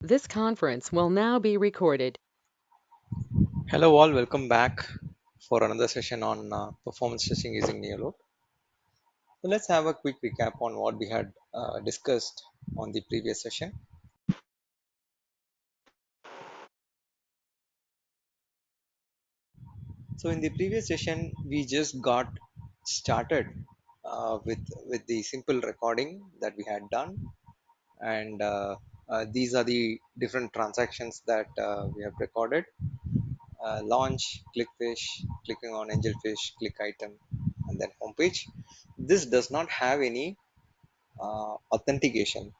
This conference will now be recorded. Hello all, welcome back for another session on performance testing using NeoLoad. So let's have a quick recap on what we had discussed on the previous session. So in the previous session, we just got started with the simple recording that we had done, and these are the different transactions that we have recorded. Launch, click fish, clicking on angelfish, click item, and then homepage. This does not have any authentication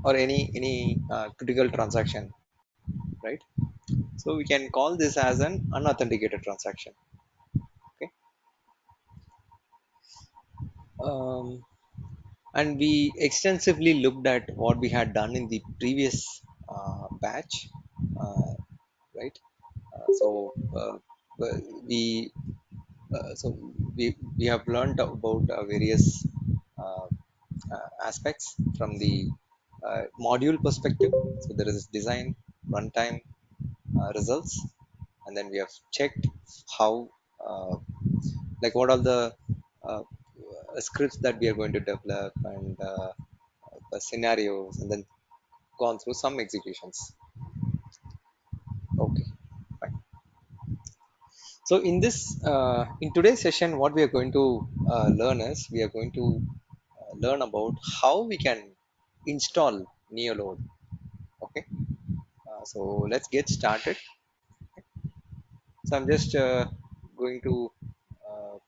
or any critical transaction, right? So we can call this as an unauthenticated transaction. Okay. um, and we extensively looked at what we had done in the previous batch, uh, right? Uh, so uh, we so we have learned about various uh, aspects from the module perspective. So there is design, runtime, results, and then we have checked how like what are the uh, scripts that we are going to develop, and the scenarios, and then gone through some executions. Okay, fine. So in today's session, what we are going to learn is we are going to learn about how we can install NeoLoad. Okay, so let's get started. So I'm just going to uh,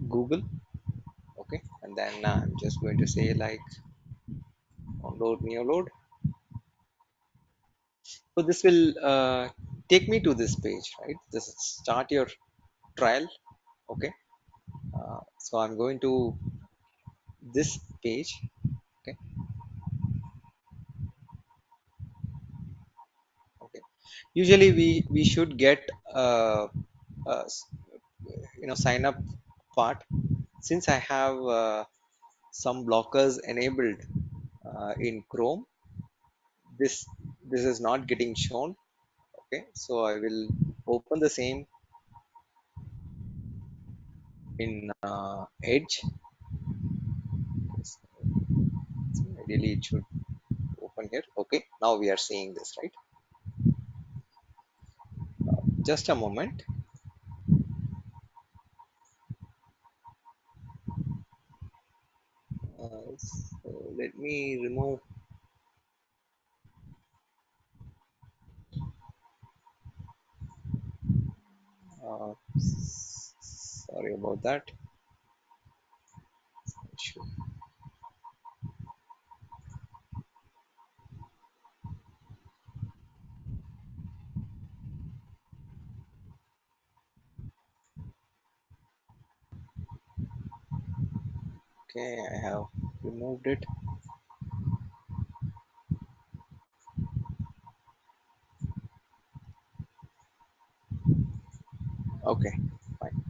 Google. Okay, and then I'm just going to say like download NeoLoad. So this will take me to this page, right? This is start your trial. Okay, so I'm going to this page. Okay, okay. Usually we should get uh, uh, s- sign up part. Since I have some blockers enabled in Chrome, this this is not getting shown. Okay, so I will open the same in Edge. So ideally it should open here. Okay, now we are seeing this, right? Just a moment. So let me remove. Sorry about that. Okay, I have removed it. Okay, fine.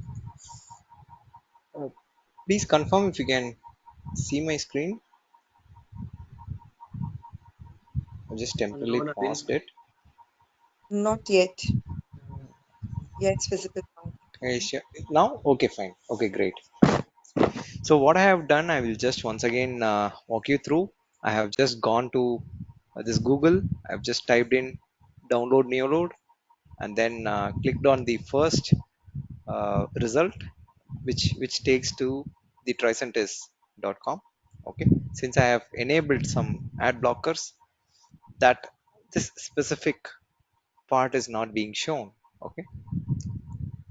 Please confirm if you can see my screen. I just temporarily No, Naveen. paused it. Not yet. Yeah, it's visible now. Okay, sure. Now, okay, fine. Okay, great. So what I have done, I will just once again walk you through. I have just gone to this Google. I've just typed in download NeoLoad, and then clicked on the first result, which takes to the tricentis.com. Okay, since I have enabled some ad blockers, that this specific part is not being shown. Okay,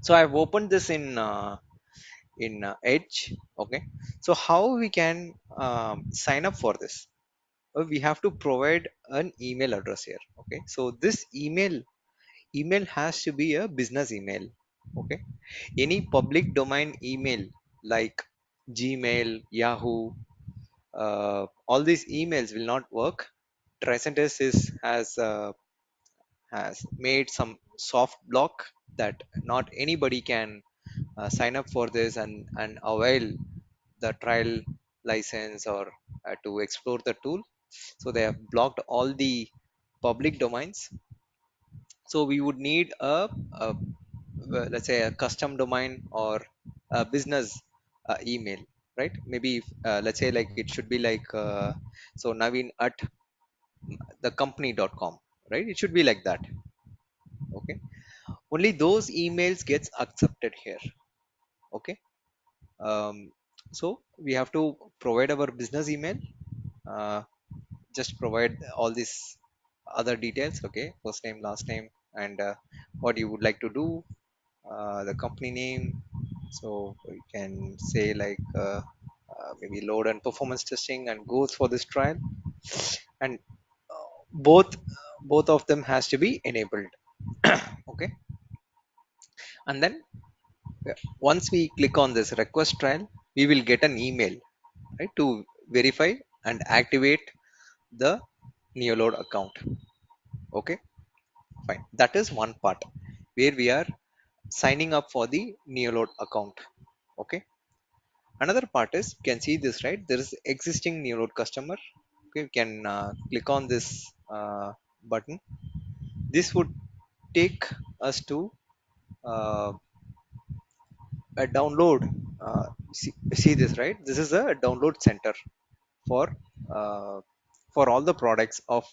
so I've opened this in Edge. Okay, so how we can sign up for this? We have to provide an email address here. Okay, so this email has to be a business email. Okay, any public domain email like Gmail, Yahoo, all these emails will not work. Tricentis has made some soft block that not anybody can sign up for this and avail the trial license or to explore the tool. So they have blocked all the public domains. So we would need well, let's say a custom domain or a business email, right? Maybe if, let's say like it should be like so Naveen at the company.com, right? It should be like that. Okay, only those emails gets accepted here. Okay, um, so we have to provide our business email. uh, just provide all these other details. Okay, first name, last name, and what you would like to do, the company name. So we can say like maybe load and performance testing and goals for this trial, and both of them has to be enabled. Okay, and then once we click on this request trial, we will get an email, right, to verify and activate the NeoLoad account. Okay, fine. That is one part where we are signing up for the NeoLoad account. Okay, another part is you can see this, right? There is existing NeoLoad customer. Okay, we can click on this button. This would take us to uh, a download. See this, right? This is a download center for uh, for all the products of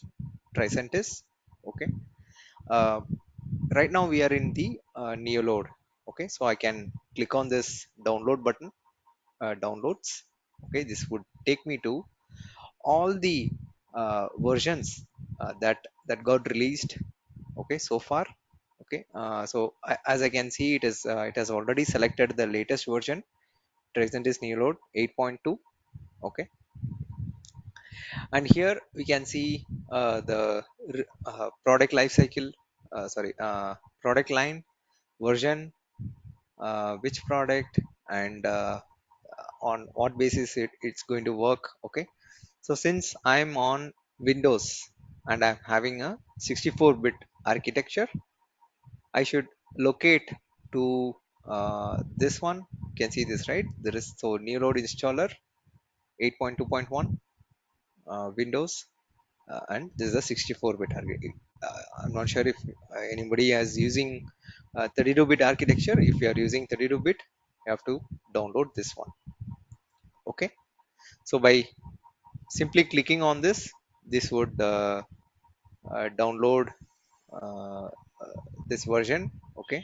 Tricentis. Okay, uh, right now we are in the NeoLoad. Okay, so I can click on this download button, downloads. Okay, this would take me to all the versions that got released, okay, so far. Okay, so as I can see, it has already selected the latest version, present is NeoLoad 8.2. Okay, and here we can see the product lifecycle, sorry, product line, version, which product, and on what basis it's going to work. Okay, so since I'm on Windows and I'm having a 64-bit architecture, I should locate to this one. You can see this, right? There is so NeoLoad installer 8.2.1, Windows, and this is a 64-bit architecture. I'm not sure if anybody is using 32-bit architecture. If you are using 32-bit, you have to download this one. Okay, so by simply clicking on this, this would download uh, this version. Okay,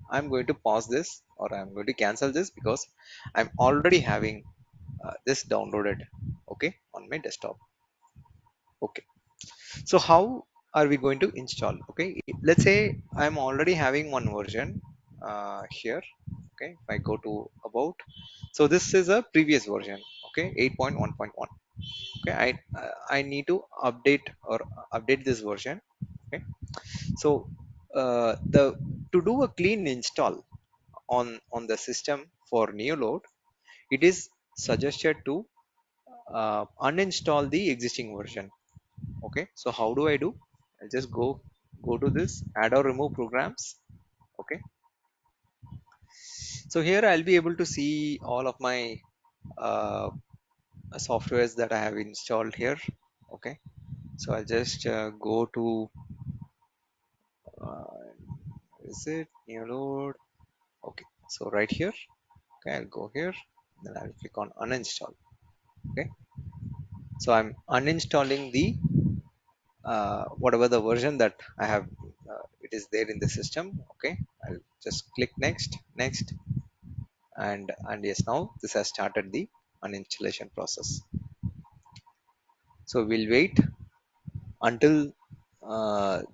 I'm going to pause this, or I'm going to cancel this because I'm already having this downloaded, okay, on my desktop. Okay, so how are we going to install? Okay, let's say I'm already having one version here. Okay, if I go to about, so this is a previous version. Okay, 8.1.1. Okay, I need to update or update this version. Okay, so the to do a clean install on the system for NeoLoad, it is suggested to uninstall the existing version. Okay, so how do I do? I just go to this add or remove programs. Okay, so here I'll be able to see all of my uh, softwares that I have installed here. Okay, so I'll just go to uh, is it new load? Okay, so right here. Okay, I'll go here, then I'll click on uninstall. Okay, so I'm uninstalling the whatever the version that I have, it is there in the system. Okay, I'll just click next, next, and yes, now this has started the uninstallation process. So we'll wait until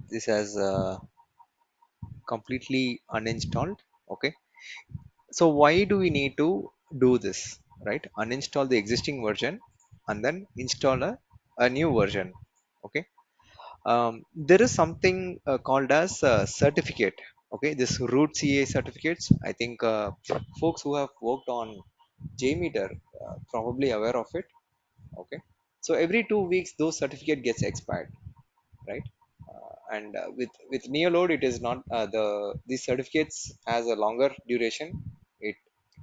this has completely uninstalled. Okay, so why do we need to do this, right? Uninstall the existing version and then install a new version. Okay, there is something called as certificate. Okay, this root CA certificates, I think folks who have worked on Jmeter probably aware of it. Okay, so every 2 weeks those certificate gets expired, right? And with NeoLoad, it is not the these certificates has a longer duration. It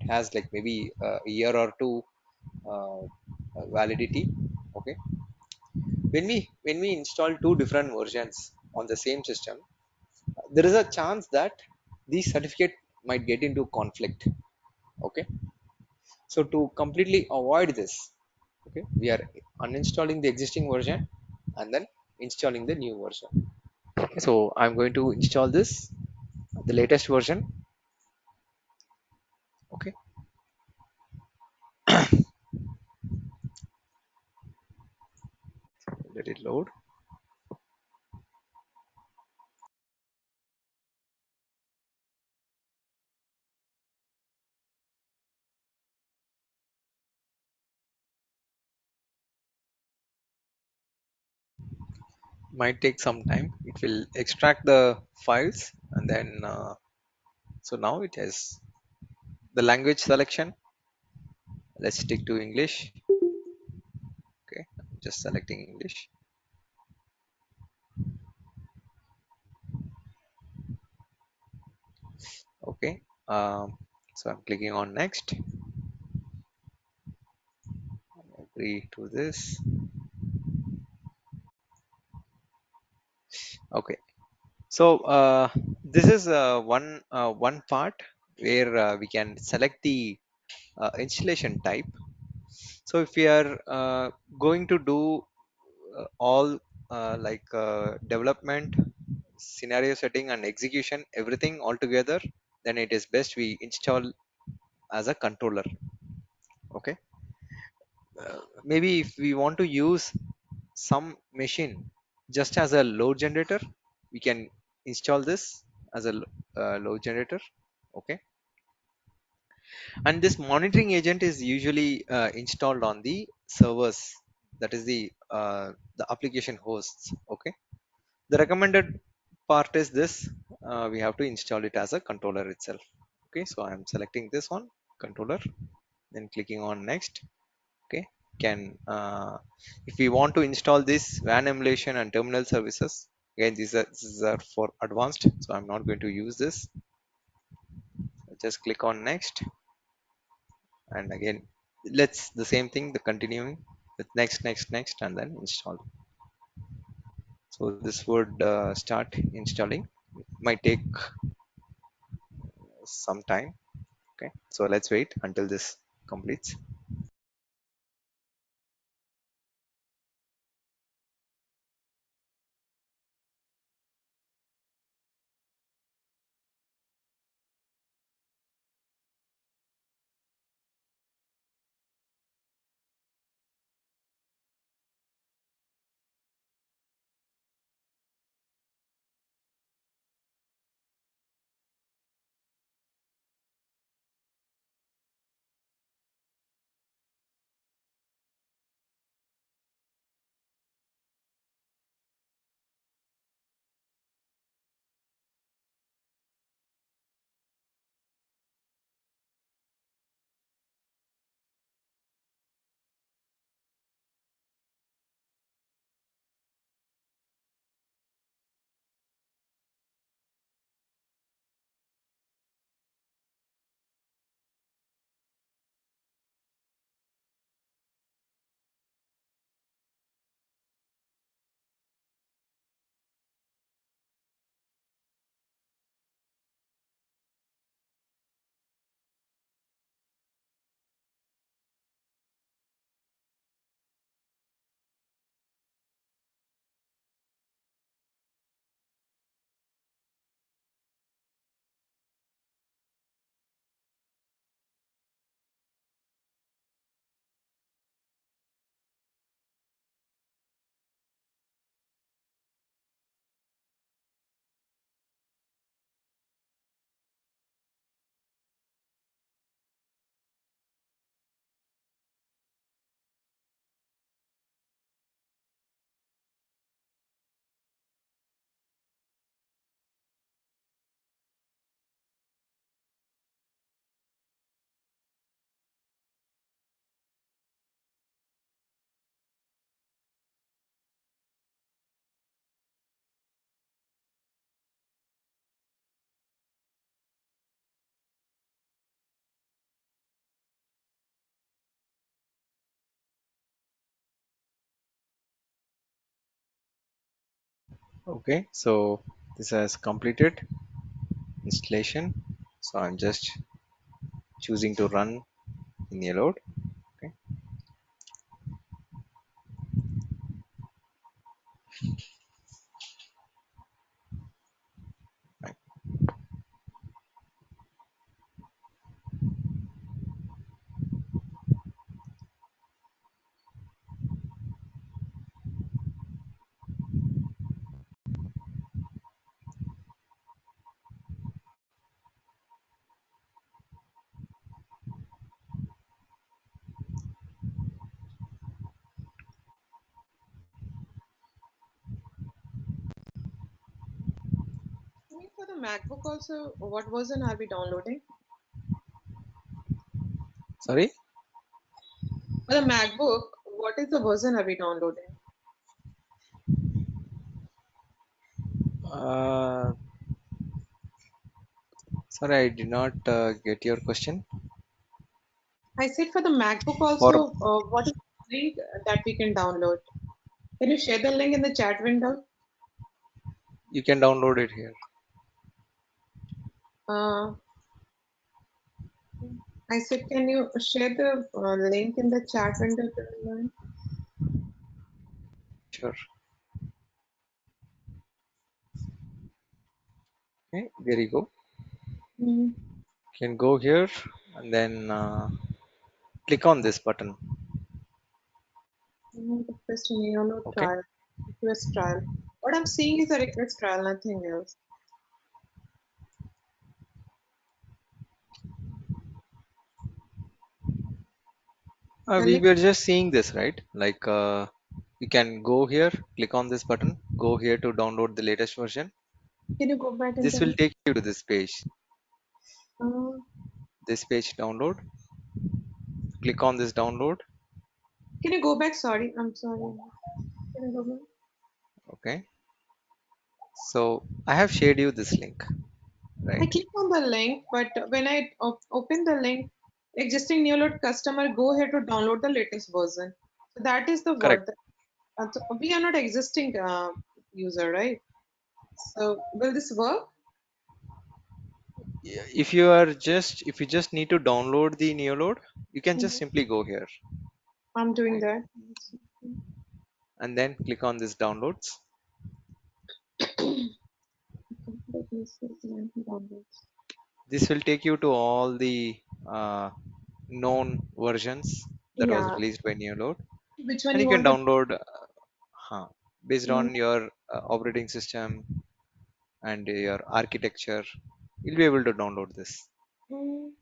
has like maybe a year or two uh, validity. Okay, when we install two different versions on the same system, there is a chance that these certificate might get into conflict. Okay, so to completely avoid this, okay, we are uninstalling the existing version and then installing the new version. Okay, so I'm going to install this, the latest version. Okay, let it load. Might take some time. It will extract the files and then so now it has the language selection. Let's stick to English. Okay, I'm just selecting English. Okay, so I'm clicking on next. Agree to this. Okay, so this is one part where we can select the installation type. So if we are going to do all development, scenario setting and execution, everything all together, then it is best we install as a controller. Okay, maybe if we want to use some machine just as a load generator, we can install this as a load generator. Okay, and this monitoring agent is usually installed on the servers, that is the application hosts. Okay, the recommended part is this, we have to install it as a controller itself. Okay, so I'm selecting this one, controller, then clicking on next. Okay, can if we want to install this WAN emulation and terminal services, again these are for advanced, so I'm not going to use this. Just click on next, and again let's the same thing, the continuing with next, next, next, and then install. So this would start installing. Might take some time. Okay, so let's wait until this completes. Okay, so this has completed installation. So I'm just choosing to run in NeoLoad. Okay, right. I mean, for the MacBook also, what version are we downloading? Sorry. For the MacBook, what is the version are we downloading? Uh, Sorry, I did not get your question. I said for the MacBook For also, what is the link that we can download? Can you share the link in the chat window? you can download it here. Uh, I said, can you share the link in the chat window to learn? Sure. Okay, there you go. Mm, You can go here and then click on this button. I want to press NeoLoad Okay. trial, request trial. What I'm seeing is a request trial, nothing else. The We link, were just seeing this, right? Like you can go here, click on this button, go here to download the latest version. can you go back in This will the, take you to this page. uh, This page download. Click on this download. can you go back? Sorry, I'm sorry. Can you go back? Okay. So I have shared you this link, I right? click on the link, but when I open the link, existing NeoLoad customer, go here to download the latest version. So that is the Correct. word. So we are not existing user, right? So will this work? Yeah, if you just need to download the NeoLoad, you can just Mhm. simply go here, I'm doing right? that. And then click on this downloads. Let me see. Downloads. This will take you to all the uh, known versions that was Yeah. released by NeoLoad, Which one and you you can want to? download based Mm, on your operating system and your architecture. You'll be able to download this. mm.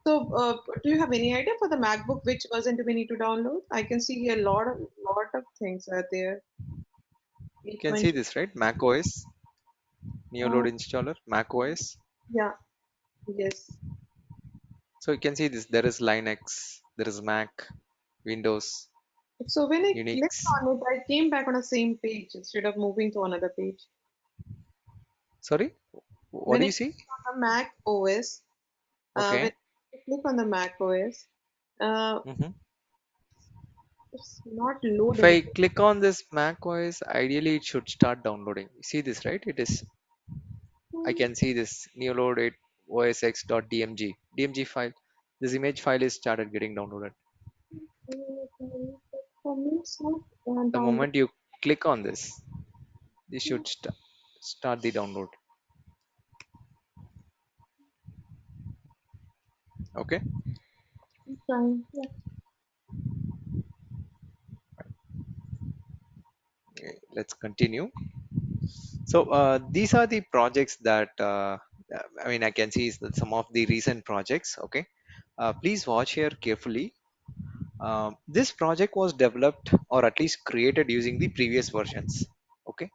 So, do you have any idea for the MacBook which version do we need to download? I can see a lot of things are there. You can see 820. this, right? Mac OS, Uh, NeoLoad installer, Mac OS. yeah. Yes. So you can see this. There is Linux, there is Mac, Windows, So when I clicked Unix. on it, I came back on the same page instead of moving to another page. Sorry, what When do I you see? click on the Mac OS, when Okay. I click on the Mac OS, uh, hmm it's not If loading. I click on this Mac OS, ideally it should start downloading. You see this, right? It is. I Hmm, can see this NeoLoad 8 osx.dmg DMG file. This image file is started getting downloaded. for me, it's not The download. moment you click on this, this should start the download. Okay. Fine. Yeah. Let's continue. So these are the projects that I mean I can see is that some of the recent projects. Okay, please watch here carefully. This project was developed or at least created using the previous versions. Okay,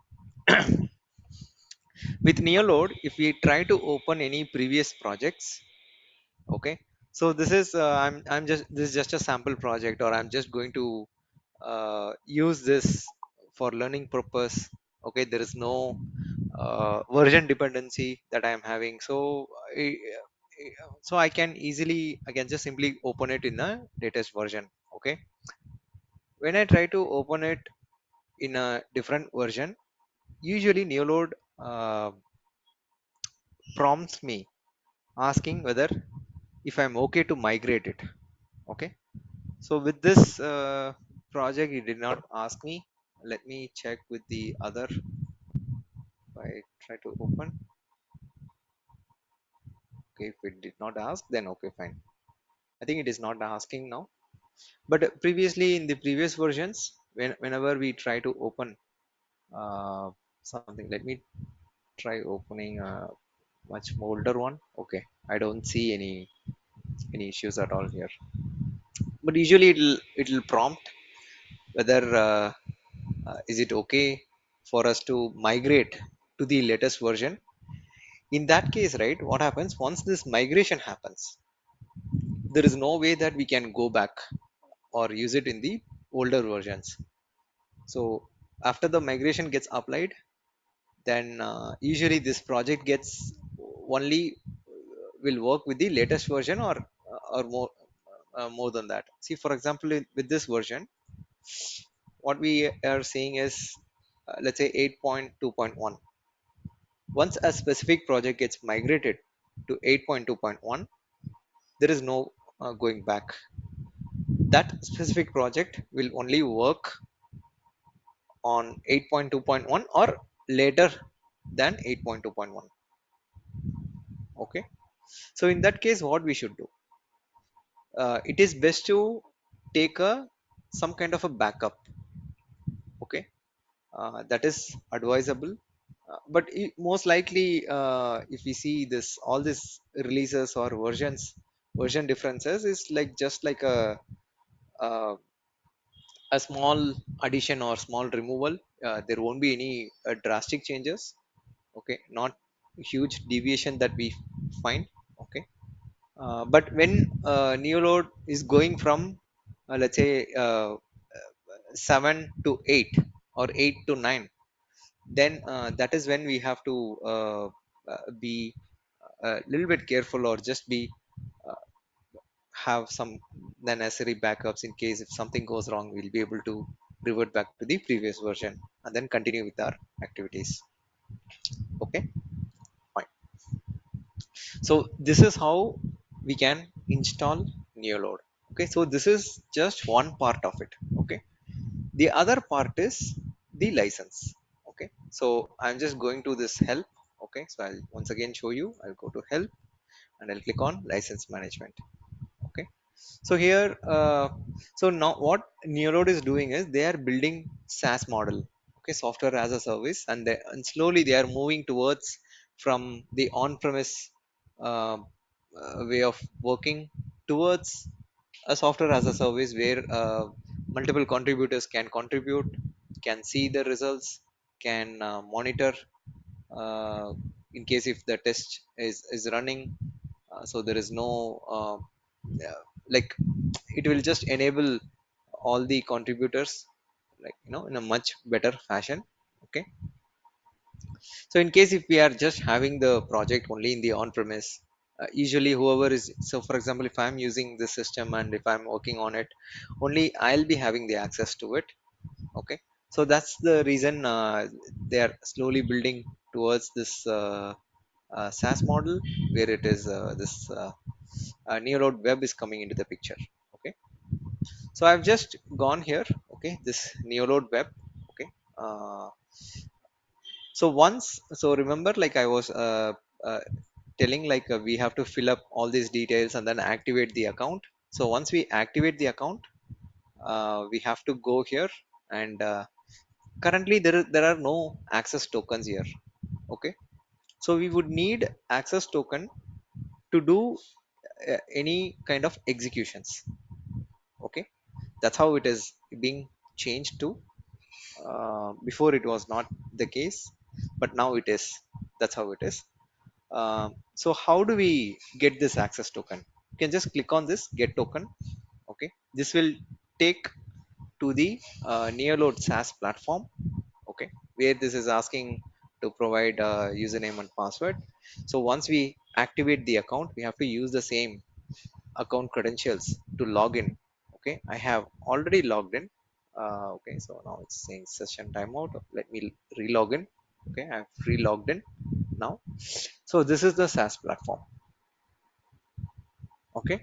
with NeoLoad, if we try to open any previous projects, okay, so this is I'm just this is just a sample project, or I'm just going to use this for learning purpose. Okay, there is no version dependency that I am having, so I can easily I can just simply open it in the latest version. Okay, when I try to open it in a different version, usually NeoLoad prompts me asking whether if I'm okay to migrate it. Okay. So with this project, it did not ask me. Let me check with the other. If I try to open, okay, if it did not ask, then okay, fine. I think it is not asking now. But previously, in the previous versions, whenever we try to open something, let me try opening a much older one. Okay, I don't see any issues at all here. But usually it'll prompt whether is it okay for us to migrate to the latest version. In that case, right, what happens once this migration happens, there is no way that we can go back or use it in the older versions. So after the migration gets applied, then usually this project gets only will work with the latest version or more than that. See, for example, with this version, what we are seeing is let's say 8.2.1. Once a specific project gets migrated to 8.2.1, there is no going back. That specific project will only work on 8.2.1 or later than 8.2.1. Okay. So in that case, what we should do? It is best to take a some kind of a backup. Okay. That is advisable. But most likely, if we see this all these releases or version differences is like just like a small addition or small removal. There won't be any drastic changes. Okay, not huge deviation that we find. Okay. But when NeoLoad is going from let's say 7 to 8 or 8 to 9, then that is when we have to be a little bit careful, or just be uh, have some the necessary backups in case if something goes wrong, we'll be able to revert back to the previous version and then continue with our activities. Okay, fine. So this is how we can install NeoLoad. Okay, so this is just one part of it. Okay, the other part is the license. Okay, so I'm just going to this help. Okay, so I'll once again show you. I'll go to help and I'll click on license management. Okay, so here so now what NeoLoad is doing is they are building SaaS model. Okay, software as a service, and slowly they are moving towards from the on-premise uh, way of working towards a software as a service where multiple contributors can contribute, can see the results, can monitor uh, in case if the test is running. So there is no like it will just enable all the contributors, like in a much better fashion. Okay, so in case if we are just having the project only in the on premise, usually whoever is, so for example, if I'm using the system and if I'm working on it, only I'll be having the access to it. Okay, so that's the reason they are slowly building towards this SaaS model, where it is this NeoLoad web is coming into the picture. Okay, so I've just gone here. Okay, this NeoLoad web. Okay, uh, so remember, like I was uh, telling, like we have to fill up all these details and then activate the account. So once we activate the account, we have to go here, and currently there are no access tokens here. Okay, so we would need access token to do any kind of executions. Okay, that's how it is being changed to. Before it was not the case, but now it is. That's how it is. So how do we get this access token? You can just click on this get token. Okay, this will take to the NeoLoad SaaS platform. Okay, where this is asking to provide username and password. So once we activate the account, we have to use the same account credentials to log in. Okay, I have already logged in. Okay, so now it's saying session timeout. Let me re-log in. Okay, I've re-logged in now. So this is the SaaS platform. Okay,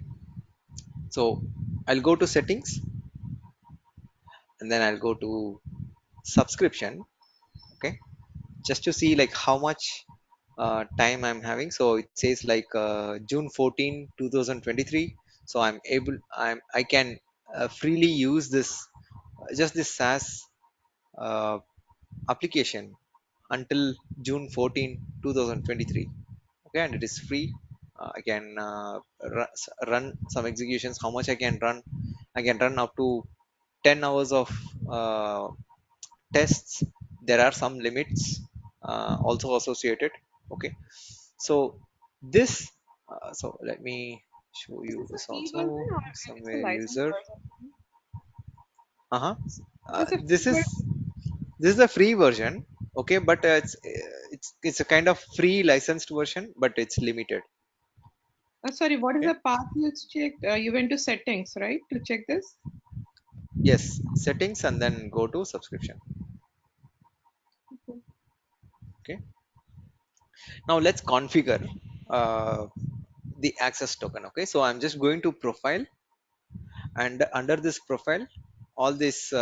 so I'll go to settings and then I'll go to subscription. Okay, just to see like how much time I'm having. So it says like June 14 2023. So I can freely use this just this SaaS uh, application until June 14 2023. Okay, and it is free. I can run some executions. How much I can run? I can run up to 10 hours of uh, tests. There are some limits also associated. Okay, so this so let me show Is you this a this free version also or it's a somewhere license user. version? Uh-huh. Is this a This free is version? a free version. Okay, but it's a kind of free licensed version, but it's limited. Sorry, what is Okay, the path you checked? You went to settings, right, to check this? yes, settings and then go to subscription. Okay. Okay, now let's configure uh, the access token. Okay, so I'm just going to profile, and under this profile all these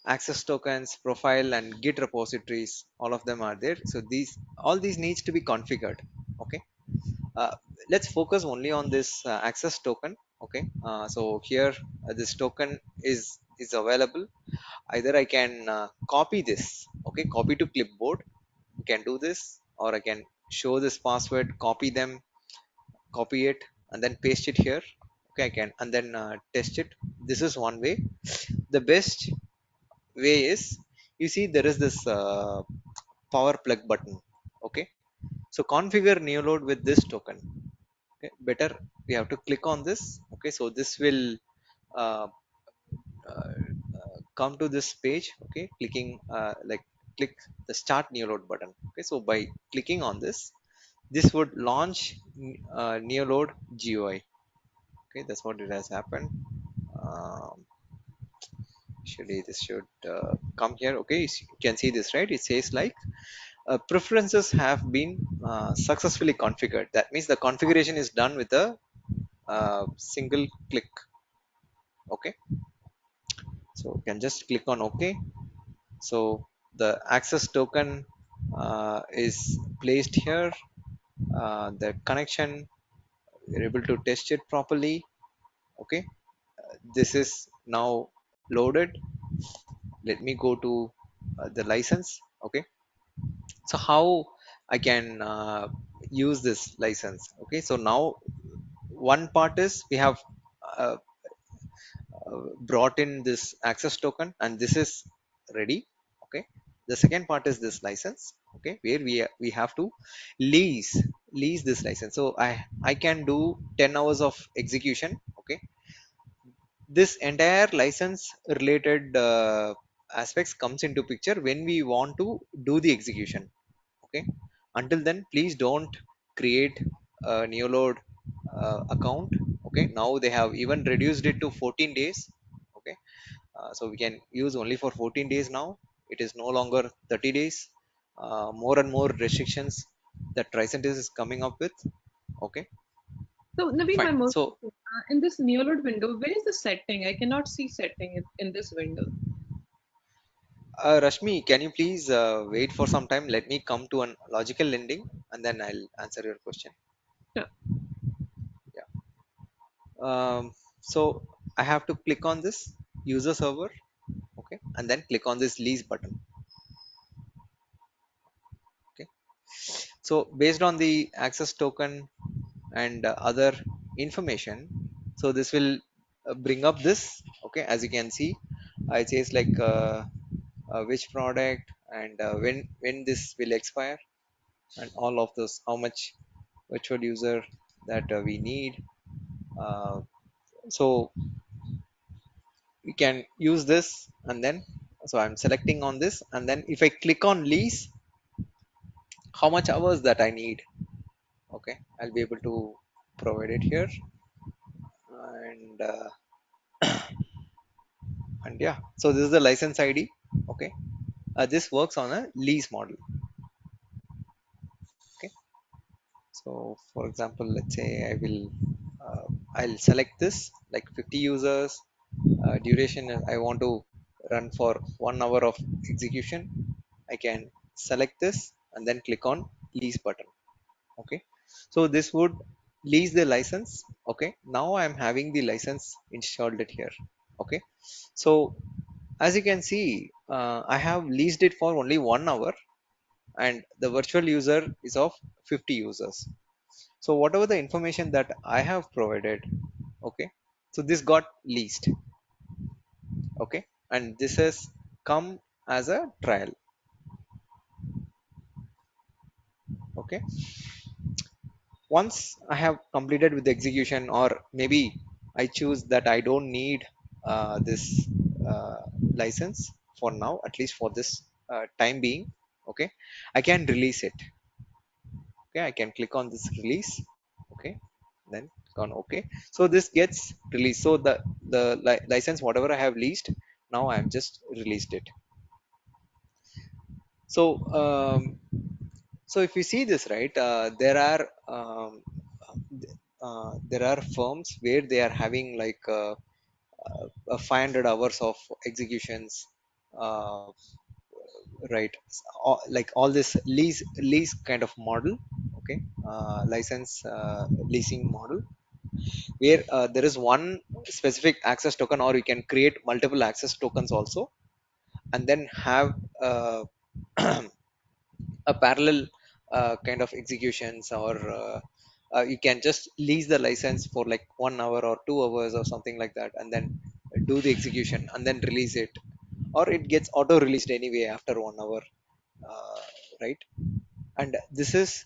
access tokens, profile and git repositories, all of them are there. So these all these needs to be configured. Okay, uh, let's focus only on this access token. Okay, so here this token is available. Either I can copy this. Okay, copy to clipboard. You can do this, or I can show this password, copy them, copy it and then paste it here. Okay, I can and then test it. This is one way. The best way is, you see there is this power plug button. Okay, so configure NeoLoad with this token. Okay, better we have to click on this. Okay, so this will uh, come to this page. Okay, clicking like click the start NeoLoad button. Okay, so by clicking on this, this would launch NeoLoad GUI. Okay, that's what it has happened. um, Actually this should come here. Okay, you can see this, right? It says like preferences have been successfully configured. That means the configuration is done with a single click. Okay, so you can just click on OK. So the access token is placed here. The connection, we're able to test it properly. Okay, this is now loaded. Let me go to the license. Okay, so how I can use this license. Okay, so now one part is we have uh, brought in this access token and this is ready. Okay, the second part is this license. Okay, where we have to lease lease this license. So I can do 10 hours of execution. Okay, this entire license related aspects comes into picture when we want to do the execution. Okay, until then please don't create a NeoLoad account. Okay, now they have even reduced it to 14 days. Okay, so we can use only for 14 days now. It is no longer 30 days. More and more restrictions that Tricentis is coming up with. Okay, So, Naveen, fine. my most So in this NeoLoad window, where is the setting? I cannot see setting in this window. Rashmi, can you please wait for some time? Let me come to an logical ending and then I'll answer your question. Sure. Yeah. So I have to click on this user server. Okay, and then click on this lease button. Okay, so based on the access token and other information, so this will bring up this. Okay, as you can see, it says like which product and when this will expire and all of this, how much virtual user that we need. uh, so we can use this and then, so I'm selecting on this and then if I click on lease, how much hours that I need. Okay, I'll be able to provide it here. And yeah, so this is the license ID. Okay, this works on a lease model. So for example, let's say I'll select this like 50 users, duration I want to run for 1 hour of execution. I can select this and then click on lease button. Okay, so this would lease the license. Okay, now I'm having the license installed it here. Okay, so as you can see, I have leased it for only 1 hour, and the virtual user is of 50 users. So whatever the information that I have provided, okay, so this got leased. Okay, and this has come as a trial. Okay, once I have completed with the execution, or maybe I choose that I don't need this uh, license for now, at least for this time being. Okay, I can release it. Okay, I can click on this release. Okay, then click on okay. So this gets released. So the license whatever I have leased, now I am just released it. So so if you see this, right, there are firms where they are having like 500 hours of executions, uh, right? Like all this lease kind of model. Okay, license leasing model, where there is one specific access token, or you can create multiple access tokens also, and then have uh, a parallel kind of executions, or you can just lease the license for like 1 hour or 2 hours or something like that, and then do the execution and then release it, or it gets auto released anyway after 1 hour, uh, right? And this is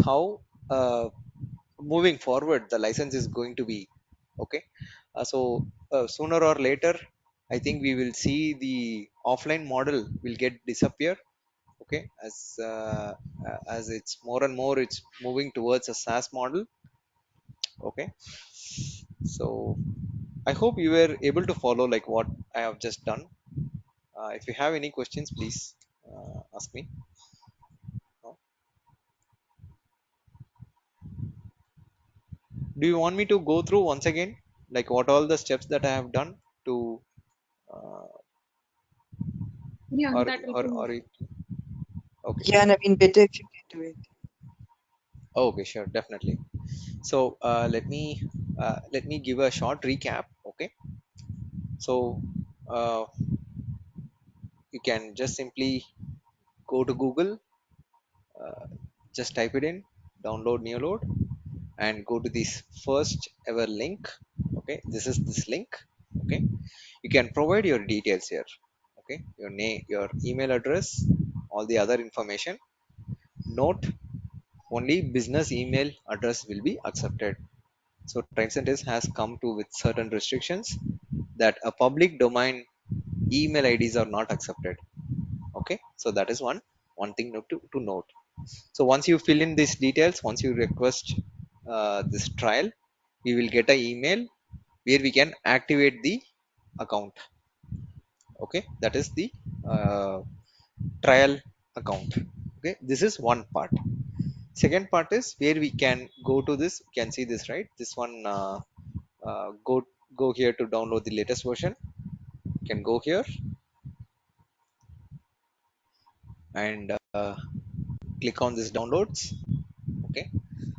how uh, moving forward the license is going to be. Okay, so sooner or later, I think we will see the offline model will get disappear. Okay, as it's more and more it's moving towards a SaaS model. Okay, so I hope you were able to follow like what I have just done. If you have any questions, please ask me. No? Do you want me to go through once again, like what all the steps that I have done to, uh, Yeah, or that will be. okay. Yeah, Naveen, better if you can do it. Okay, sure, definitely. So let me give a short recap. Okay, so you can just simply go to Google, uh, just type it in, download NeoLoad, and go to this first ever link. Okay, this is this link. Okay, you can provide your details here. Okay, your name, your email address, all the other information. Note, only business email address will be accepted. So Tricentis has come to with certain restrictions that a public domain email IDs are not accepted. Okay, so that is one thing to note. So once you fill in these details, once you request this trial, we will get an email where we can activate the account. Okay, that is the uh, trial account. Okay, this is one part. Second part is where we can go to this. You can see this, right? This one, go here to download the latest version. You can go here and click on this downloads. Okay,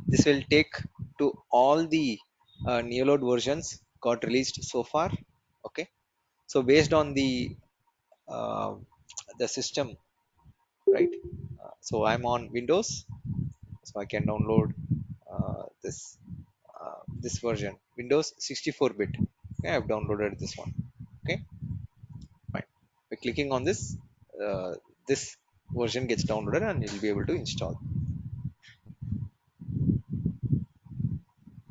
this will take to all the NeoLoad versions got released so far. Okay, so based on uh, the system, right? So I'm on Windows, so I can download this version, Windows 64-bit. Okay, I've downloaded this one. Okay, fine. By clicking on this, uh, this version gets downloaded and you'll be able to install.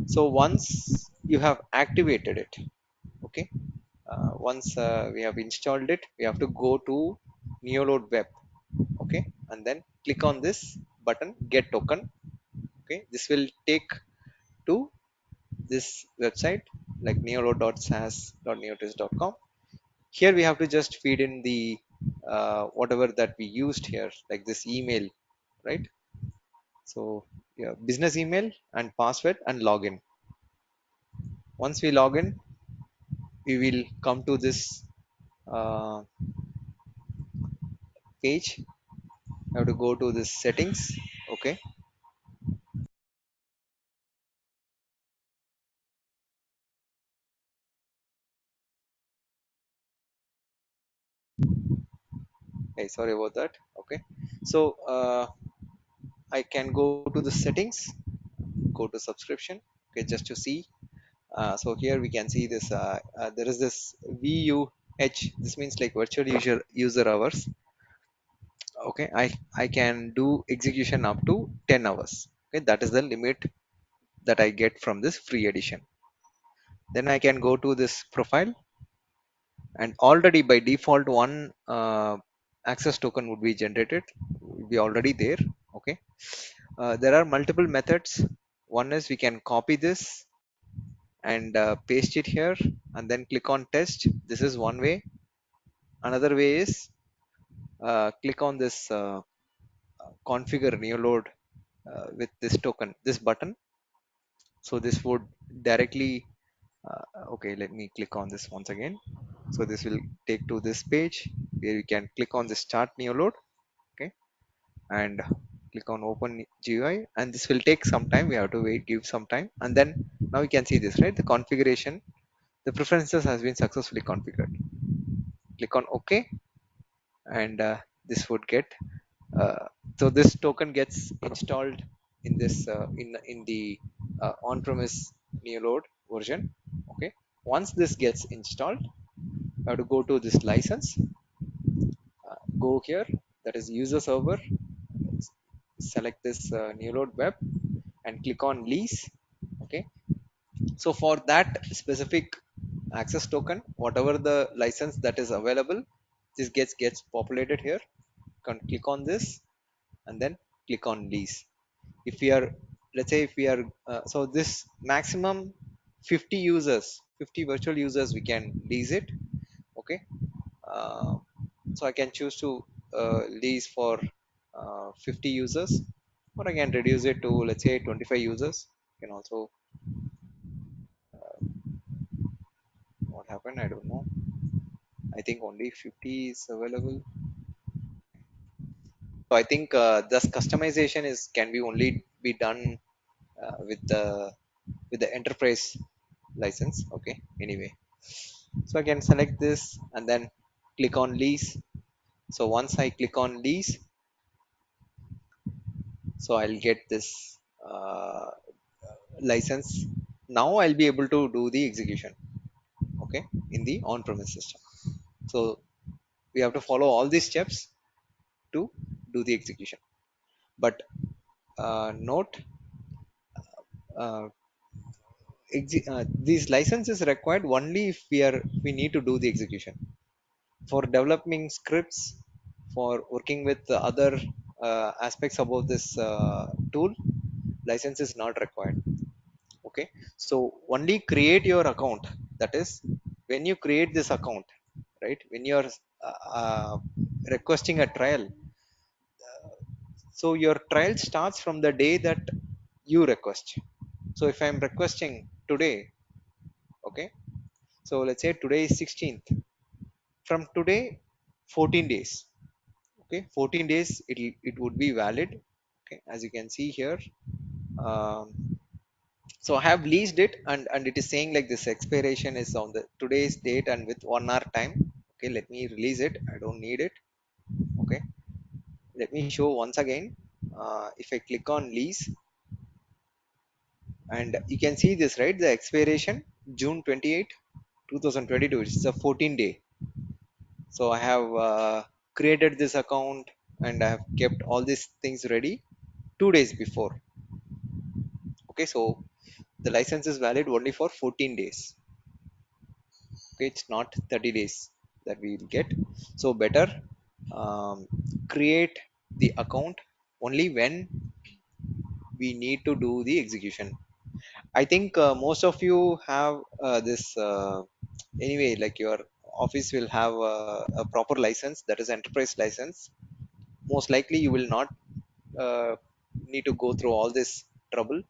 So once you have activated it, okay, once we have installed it, we have to go to NeoLoad web. Okay, and then click on this button, get token. Okay, this will take to this website like neoload.sas.neotrace.com. Here we have to just feed in the whatever that we used here, like this email, right? So yeah, business email and password and login. Once we log in, we will come to this uh, page. I have to go to this settings. Okay. Hey, sorry about that. Okay. So I can go to the settings, go to subscription. Okay, just to see. So here we can see this. There is this VUH. This means like virtual user hours. Okay, I can do execution up to 10 hours. Okay, that is the limit that I get from this free edition. Then I can go to this profile, and already by default one access token would be generated, will be already there. Okay, there are multiple methods. One is we can copy this and paste it here and then click on test. This is one way. Another way is click on this configure NeoLoad with this token, this button. So this would directly okay, let me click on this once again. So this will take to this page where you can click on this start NeoLoad. Okay, and click on open GUI, and this will take some time. We have to wait, give some time, and then now you can see this, right? The configuration, the preferences has been successfully configured. Click on OK, and this would get uh, so this token gets installed in this in the on-premise NeoLoad version. Okay, once this gets installed, I have to go to this license, go here, that is user server, select this NeoLoad web and click on lease. Okay, so for that specific access token, whatever the license that is available, this gets populated here. Click on this and then click on lease. If we are, let's say if we are so this maximum 50 users, 50 virtual users, we can lease it. Okay, uh, so I can choose to lease for 50 users, or I can reduce it to, let's say, 25 users. You can also, what happened, I don't know. I think only 50 is available. So I think this customization is can be only be done with the enterprise license. Okay, anyway, so I can select this and then click on lease. So once I click on lease, so I'll get this uh, license. Now I'll be able to do the execution, okay, in the on-premise system. So we have to follow all these steps to do the execution. But note, uh, these licenses required only if we need to do the execution. For developing scripts, for working with the other aspects about this tool, license is not required. Okay, so only create your account. That is, when you create this account, right, when you're requesting a trial, so your trial starts from the day that you request. So if I'm requesting today, okay, so let's say today is 16th. From today, 14 days. Okay, 14 days it would be valid. Okay, as you can see here. um, so I have leased it, and it is saying like this expiration is on the today's date and with 1 hour time. Okay, let me release it, I don't need it. Okay, let me show once again. If I click on lease, and you can see this, right, the expiration June 28 2022. It's a 14 day. So I have created this account, and I have kept all these things ready 2 days before. Okay, so the license is valid only for 14 days. Okay, it's not 30 days that we will get. So better um, create the account only when we need to do the execution. I think most of you have this anyway, like your office will have a proper license, that is enterprise license. Most likely you will not uh, need to go through all this trouble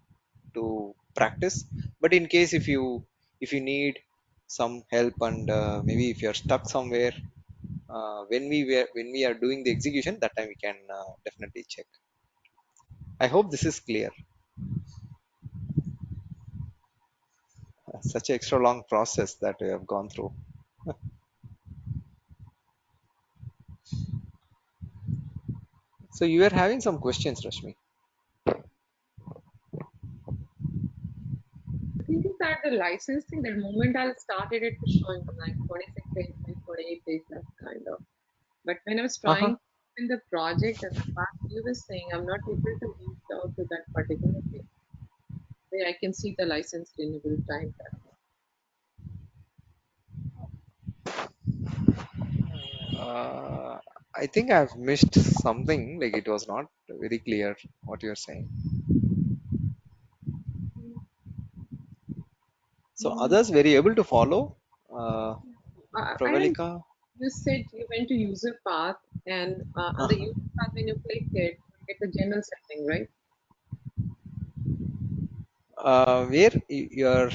to practice. But in case if you need some help, and maybe if you're stuck somewhere, when we are doing the execution, that time we can definitely check. I hope this is clear. Such an extra long process that we have gone through. So you are having some questions, Rashmi. The thing is that the licensing, the moment I'll started it was showing like 26 days left, 28 days left, kind of. But when I was Uh-huh. trying in the project and the part you were saying, I'm not able to reach out to that particular page where I can see the license renewal time. uh, I think I've missed something, like it was not very clear what you're saying. So Mm, others were you able to follow, I don't. Pravalika? You said you went to user path, and on the Uh-huh. user path, when you click it, you get the general setting, right? Where you're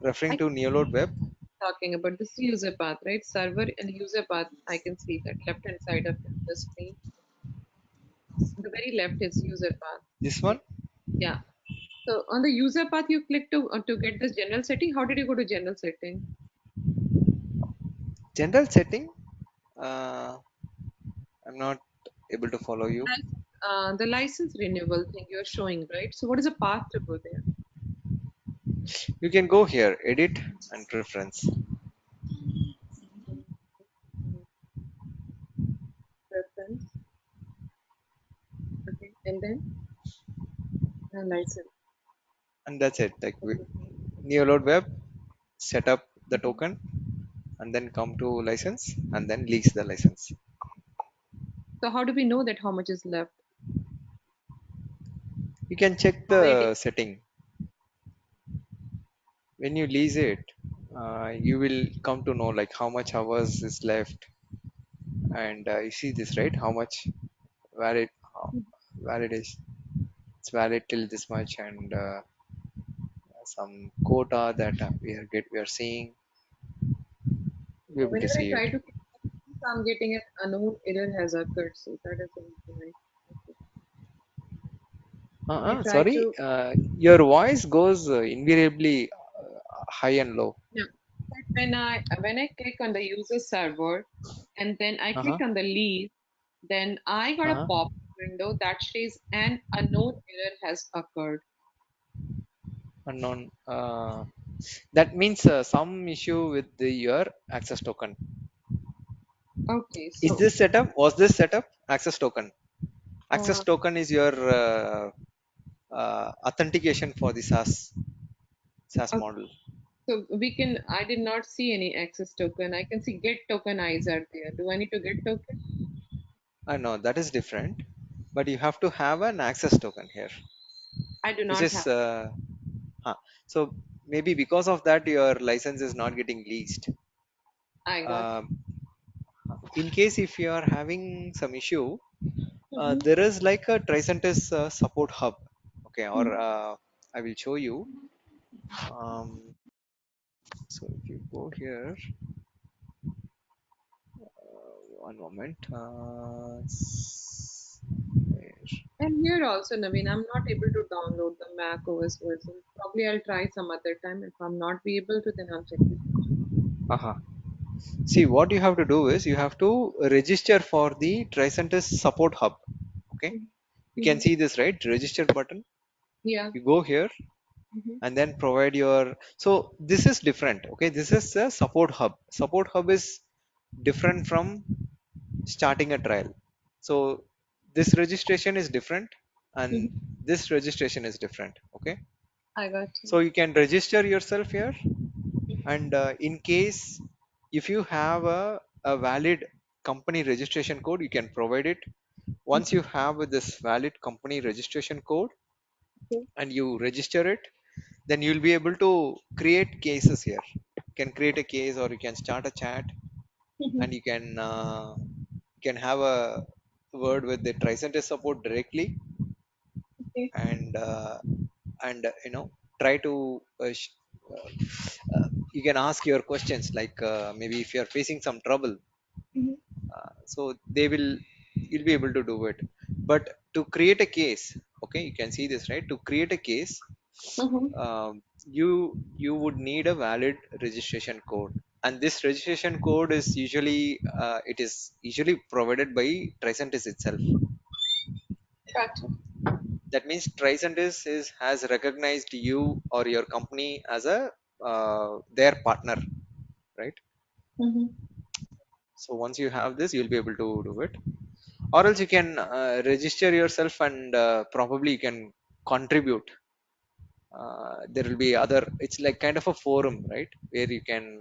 referring I to NeoLoad web? talking about this user path, right? Server and user path. I can see that left hand side of the screen. The very left is user path. This one? Yeah. So on the user path, you click to get this general setting. How did you go to general setting? General setting? Uh, I'm not able to follow you. The license renewal thing you're showing, right? So what is the path to go there? You can go here, edit and preference. Mm, Preference. Okay. And then license. And that's it. Like NeoLoad web, set up the Mhm. token, and then come to license, and then lease the license. So how do we know that how much is left? You can check How many days? the setting. When you lease it, you will come to know like how much hours is left, and you see this, right? How much valid, valid is, it's valid till this much, and some quota that we are seeing. Be able to Whenever I see it. try to click I'm getting an unknown error has occurred. So that is the reason I try Sorry, to. your voice goes invariably high and low. Yeah. But when I click on the user server and then I Uh-huh. click on the lead, then I got a Uh-huh. pop window that says an unknown error has occurred. Unknown. That means some issue with your access token. Okay, Is so this setup? Was this setup access token? Access uh, token is your authentication for the SaaS okay, model. so we can. I did not see any access token. I can see get tokenizer there. Do I need to get token? No, that is different. But you have to have an access token here, I do which not have. is huh. So maybe because of that your license is not getting leased. I got. Um, in case if you are having some issue, Mhm. there is like a Tricentis support hub. Okay, or I will show you. Um, so if you go here, one moment. Where? And here also, Naveen, I'm not able to download the Mac OS version. Probably I'll try some other time. If I'm not be able to, then I'll check it. Aha. See, what you have to do is you have to register for the Tricentis support hub. Okay, you can Mm-hmm. see this, right? Register button. Yeah. You go here Mm-hmm. and then provide your. So this is different. Okay, this is a support hub. Support hub is different from starting a trial. So this registration is different, and Mm-hmm. this registration is different. Okay, I got so you. you can register yourself here, and in case if you have a valid company registration code, you can provide it. Once Mm-hmm. you have this valid company registration code Okay. and you register it, then you'll be able to create cases here. You can create a case, or you can start a chat, Mm-hmm. and you can have a word with the Tricentis support directly, Okay. and try to uh, you can ask your questions like maybe if you are facing some trouble, Mm-hmm. so they will you'll be able to do it. But to create a case, okay, you can see this, right? To create a case, Mm-hmm. you would need a valid registration code, and this registration code is usually it is usually provided by Tricentis itself. Gotcha. That means Tricentis has recognized you or your company as a their partner, right? Mm-hmm. So once you have this, you'll be able to do it, or else you can register yourself and probably you can contribute. There will be other, it's like kind of a forum, right, where you can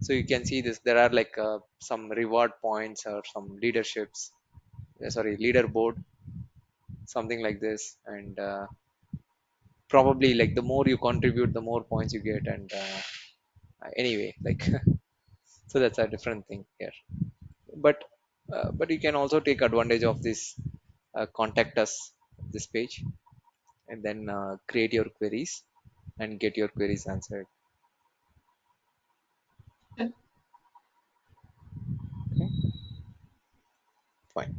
so you can see this, there are like some reward points or some leaderships, sorry, leaderboard, something like this. And probably like the more you contribute, the more points you get. And anyway, like so that's a different thing here. But you can also take advantage of this contact us, this page, and then create your queries and get your queries answered. Okay, fine.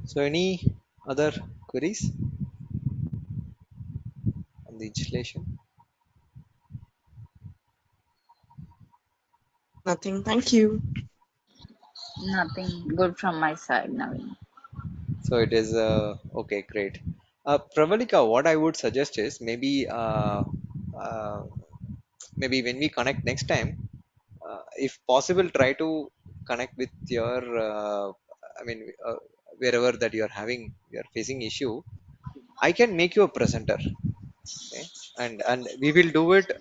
So any other queries on the installation? Nothing. Thank you. Nothing good from my side, Naveen. So it is okay, great. Pravalika, what I would suggest is maybe uh, maybe when we connect next time, if possible, try to connect with your I mean wherever that you're facing issue. I can make you a presenter, okay, and we will do it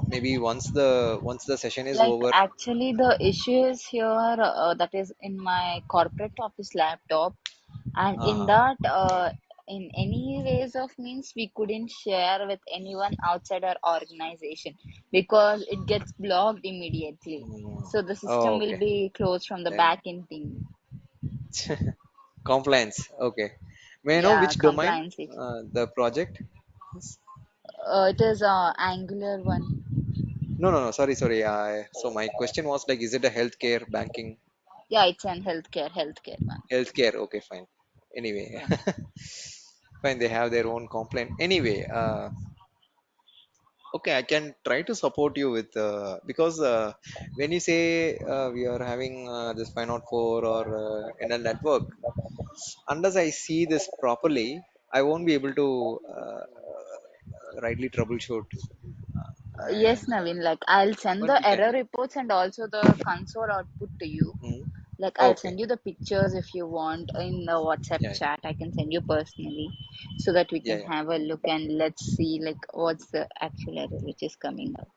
maybe once the session is Like, over. actually, the issue is here that is in my corporate office laptop, and in Uh-huh. that, in any ways of means, we couldn't share with anyone outside our organization because it gets blocked immediately. Mm. So the Oh, system will okay. be closed from the Then back end team. compliance. Okay. May I know Yeah, which domain compliance issue. the project is? It is a Angular one. No, no, no. Sorry, sorry. So my question was like, is it a healthcare, banking, Yeah, it's an healthcare one. healthcare? Okay, fine. Anyway, Yeah. fine. They have their own complaint. Anyway, okay, I can try to support you with because when you say we are having this 504 or in a network, unless I see this properly, I won't be able to rightly troubleshoot. Yes, And Naveen, like I'll send but the we can. error reports and also the console output to you. Mm, Like I'll okay. send you the pictures if you want in the WhatsApp Yeah. chat. I can send you personally so that we Yeah. can Yeah. have a look and let's see like what's the actual error which is coming up.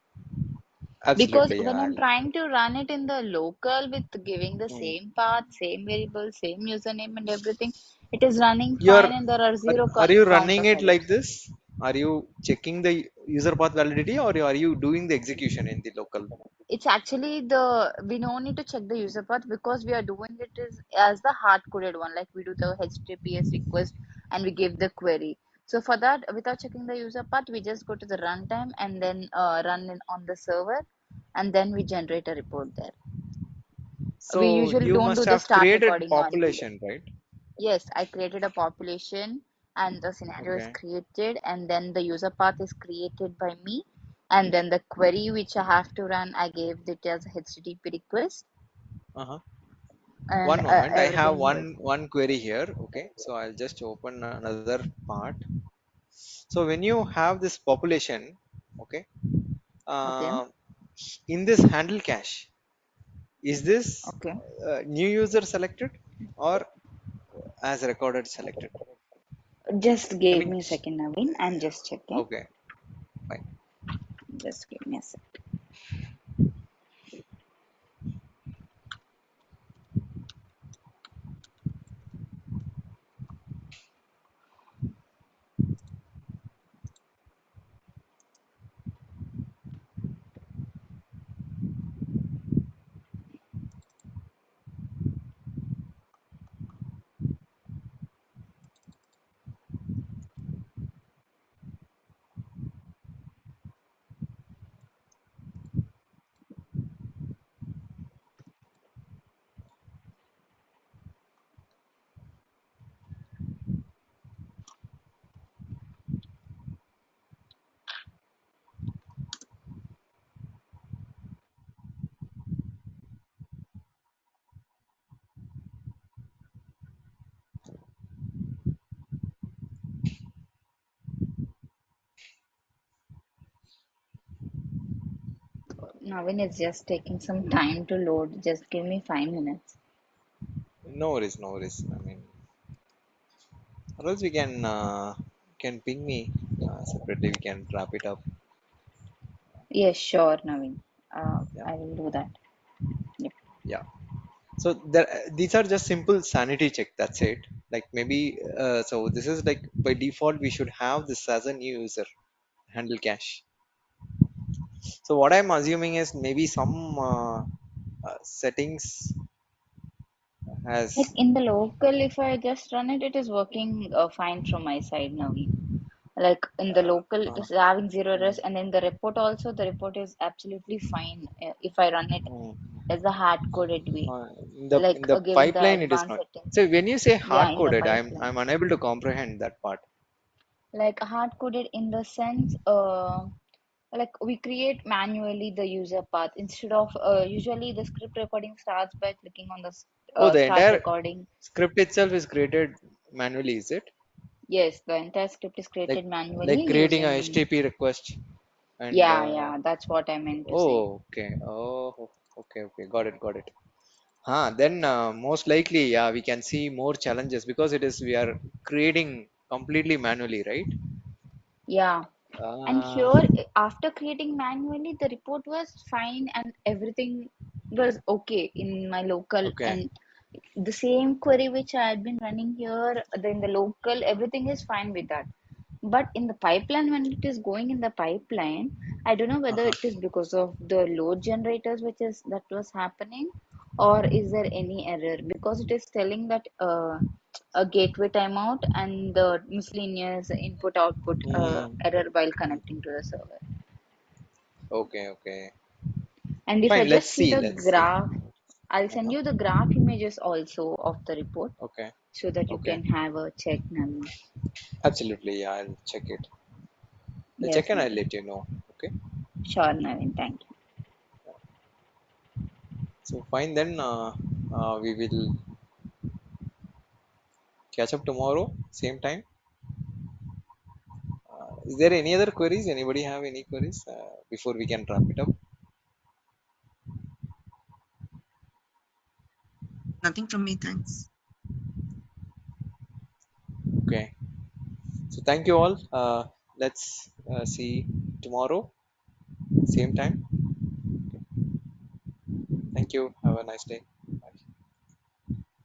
Because Absolutely. when Yeah. I'm trying to run it in the local with giving the Mm. same path, same variable, same username and everything, it is running You're fine and there are are, zero are you count running of it like errors. this? Are you checking the user path validity, or are you doing the execution in the local? It's actually the we don't need to check the user path because we are doing it as the hard coded one. Like we do the HTTPS request and we give the query. So for that, without checking the user path, we just go to the runtime and then run it on the server, and then we generate a report there. We So usually you don't do must the have start created recording until. population, right? Yes, I created a population and the scenario is Okay. created, and then the user path is created by me, and then the query which I have to run, I gave it as a HTTP request, Uh-huh. and One moment. I have everything was. one query here. Okay. So I'll just open another part. So when you have this population, okay, Okay, uh, in this handle cache, is this okay. new user selected or as recorded selected? Just I give mean, me a second, Naveen. I'm just checking. okay, fine. Just give me a sec. Navin is just taking some time to load. Just give me 5 minutes. No worries, no worries. I mean, or else we can ping me separately. We can wrap it up. Yes, sure, Navin. Yeah, I will do that. Yep. yeah. So there, these are just simple sanity check. That's it. Like maybe, so this is like by default we should have this as a new user handle cache. So what I'm assuming is maybe some settings Like has. in the local, if I just run it, it is working fine from my side, Navin. Like in the local, Uh, it's having zero mm, errors, and in the report also, the report is absolutely fine if I run it mm, as a hard coded way, uh, in like the giving the pipeline it is advanced not. settings. So when you say Yeah, hard in the coded, pipeline. I'm unable to comprehend that part. Like hard coded in the sense, like we create manually the user path instead of usually the script recording starts by clicking on the Oh, the start entire recording. script itself is created manually, is it? Yes, the entire script is Like created manually like creating a using. HTTP request and Yeah, yeah, that's what I meant to say. oh, okay. Oh, okay, okay. Got it, got it. Then most likely, yeah, we can see more challenges because it is we are creating completely manually, right? Yeah. And Uh, here, after creating manually, the report was fine and everything was okay in my local. okay. And the same query which I had been running here, then the local, everything is fine with that. But in the pipeline, when it is going in the pipeline, I don't know whether Uh-huh. it is because of the load generators which is that was happening, or is there any error? Because it is telling that a gateway timeout and the miscellaneous input output Mm, error while mm. connecting to the server. Okay, okay. And if I Fine, let's just see see, the let's see. graph, I'll send Uh-huh. you the graph images also of the report Okay, so that you okay. can have a check, Naveen. Absolutely, yeah, I'll check it. I'll check Yes, and I'll Naveen. let you know. Okay. Sure, Naveen. Thank you. So fine then, we will catch up tomorrow, same time. Is there any other queries? Anybody have any queries before we can wrap it up? Nothing from me, thanks. Okay. So thank you all. Let's see tomorrow, same time. Thank you. Have a nice day.